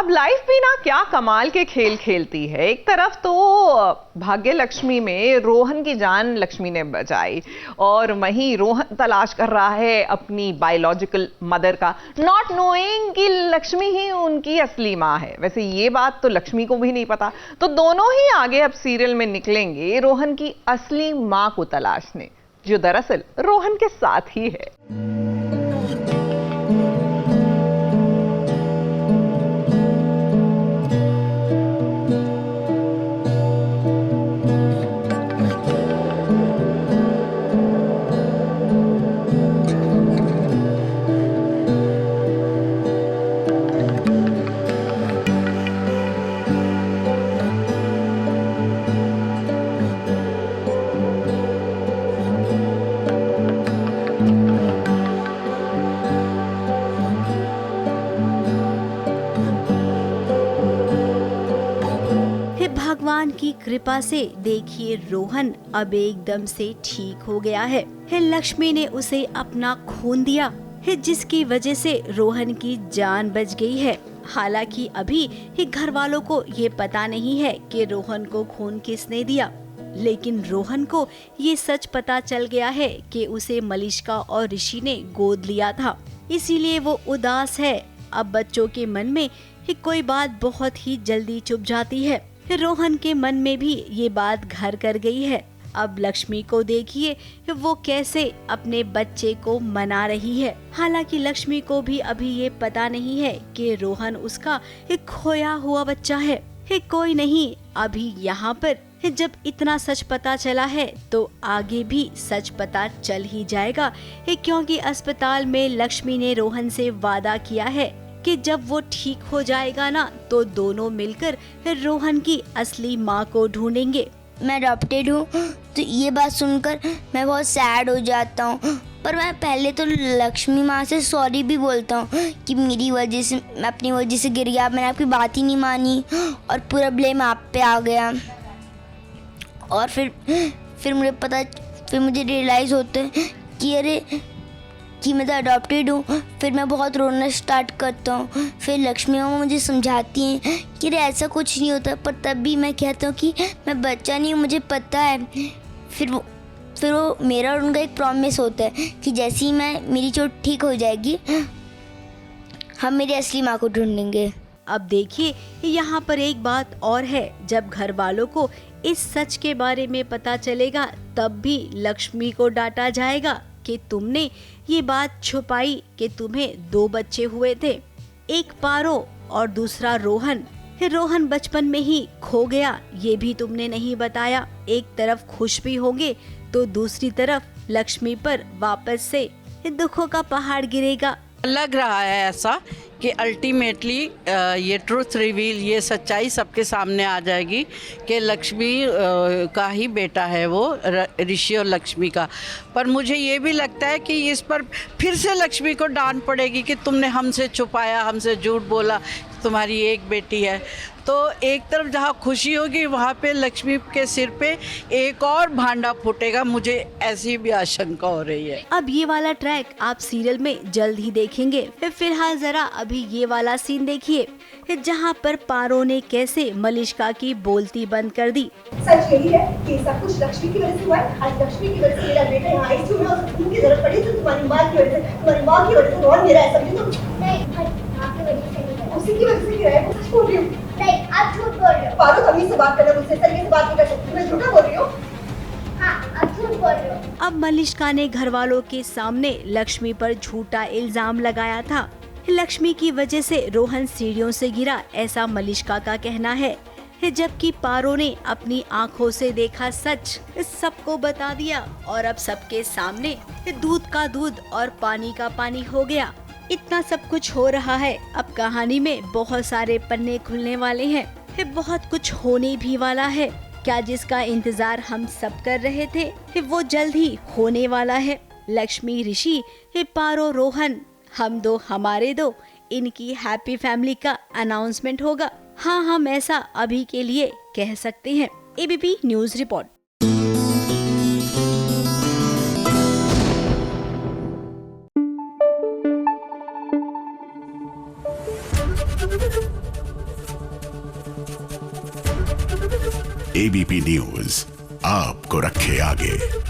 अब लाइफ भी ना क्या कमाल के खेल खेलती है। एक तरफ तो भाग्य लक्ष्मी में रोहन की जान लक्ष्मी ने बचाई और वहीं रोहन तलाश कर रहा है अपनी बायोलॉजिकल मदर का, नॉट नोइंग कि लक्ष्मी ही उनकी असली माँ है। वैसे ये बात तो लक्ष्मी को भी नहीं पता। तो दोनों ही आगे अब सीरियल में निकलेंगे रोहन की असली माँ को तलाशने, जो दरअसल रोहन के साथ ही है। भगवान की कृपा से देखिए रोहन अब एकदम से ठीक हो गया है। लक्ष्मी ने उसे अपना खून दिया है, जिसकी वजह से रोहन की जान बच गई है। हालांकि अभी घर वालों को ये पता नहीं है कि रोहन को खून किसने दिया, लेकिन रोहन को ये सच पता चल गया है कि उसे मलिष्का और ऋषि ने गोद लिया था, इसीलिए वो उदास है। अब बच्चों के मन में कोई बात बहुत ही जल्दी चुप जाती है। रोहन के मन में भी ये बात घर कर गई है। अब लक्ष्मी को देखिए वो कैसे अपने बच्चे को मना रही है। हालांकि लक्ष्मी को भी अभी ये पता नहीं है कि रोहन उसका एक खोया हुआ बच्चा है। कोई नहीं, अभी यहाँ पर जब इतना सच पता चला है तो आगे भी सच पता चल ही जाएगा, क्योंकि अस्पताल में लक्ष्मी ने रोहन से वादा किया है कि जब वो ठीक हो जाएगा ना तो दोनों मिलकर रोहन की असली माँ को ढूंढेंगे। मैं अडॉप्टेड हूँ तो ये बात सुनकर मैं बहुत सैड हो जाता हूँ, पर मैं पहले तो लक्ष्मी माँ से सॉरी भी बोलता हूँ कि मेरी वजह से, मैं अपनी वजह से गिर गया, मैंने आपकी बात ही नहीं मानी और पूरा ब्लेम आप पे आ गया। और फिर मुझे रियलाइज़ होता है कि मैं तो अडॉप्टेड हूँ। फिर मैं बहुत रोना स्टार्ट करता हूँ। फिर लक्ष्मी माँ मुझे समझाती हैं कि अरे ऐसा कुछ नहीं होता, पर तब भी मैं कहता हूँ कि मैं बच्चा नहीं हूँ, मुझे पता है। फिर वो मेरा और उनका एक प्रॉमिस होता है कि जैसे ही मेरी चोट ठीक हो जाएगी हम मेरी असली माँ को ढूंढेंगे। अब देखिए यहाँ पर एक बात और है, जब घर वालों को इस सच के बारे में पता चलेगा तब भी लक्ष्मी को डांटा जाएगा कि तुमने ये बात छुपाई कि तुम्हें 2 बच्चे हुए थे, एक पारो और दूसरा रोहन। रोहन बचपन में ही खो गया, ये भी तुमने नहीं बताया। एक तरफ खुश भी होंगे तो दूसरी तरफ लक्ष्मी पर वापस से दुखों का पहाड़ गिरेगा। लग रहा है ऐसा कि अल्टीमेटली ये ट्रूथ रिवील, ये सच्चाई सबके सामने आ जाएगी कि लक्ष्मी का ही बेटा है वो, ऋषि और लक्ष्मी का। पर मुझे ये भी लगता है कि इस पर फिर से लक्ष्मी को डांट पड़ेगी कि तुमने हमसे छुपाया, हमसे झूठ बोला, तुम्हारी एक बेटी है। तो एक तरफ जहाँ खुशी होगी वहाँ पे लक्ष्मी के सिर पे एक और भांडा फूटेगा, मुझे ऐसी भी आशंका हो रही है। अब ये वाला ट्रैक आप सीरियल में जल्द ही देखेंगे। फिलहाल जरा अभी ये वाला सीन देखिए, जहाँ पर पारो ने कैसे मलिष्का की बोलती बंद कर दी। सच यही है कि सब कुछ लक्ष्मी की वजह से हुआ है। आज लक्ष्मी की वजह से मेरा बेटा यहाँ आई थी और उनकी जरूरत पड़ी तो तुम्हारी माँ की वजह से, तुम्हारी माँ की वजह से और मेरा ऐसा नहीं। नहीं आपकी वजह से नहीं, उसी की वजह से गिरा है। सच बोल रही हूँ। नहीं आप झूठ बोल रहे हो। पारो तमीज से बात करना, मुझसे सही से बात नहीं कर सकती। मैं झूठा बोल रही हूँ। हाँ आप झूठ बोल रहे हो। अब मलिष्का ने घर वालों के सामने लक्ष्मी पर झूठा इल्जाम लगाया था। लक्ष्मी की वजह से रोहन सीढ़ियों से गिरा, ऐसा मलिष्का का कहना है, जबकि पारो ने अपनी आंखों से देखा सच सबको बता दिया और अब सबके सामने दूध का दूध और पानी का पानी हो गया। इतना सब कुछ हो रहा है, अब कहानी में बहुत सारे पन्ने खुलने वाले हैं, बहुत कुछ होने भी वाला है। क्या जिसका इंतजार हम सब कर रहे थे वो जल्द ही होने वाला है। लक्ष्मी, ऋषि, पारो, रोहन, हम 2 हमारे 2, इनकी हैप्पी फैमिली का अनाउंसमेंट होगा। हाँ, हम ऐसा अभी के लिए कह सकते हैं। ABP news report. ABP news आपको रखे आगे।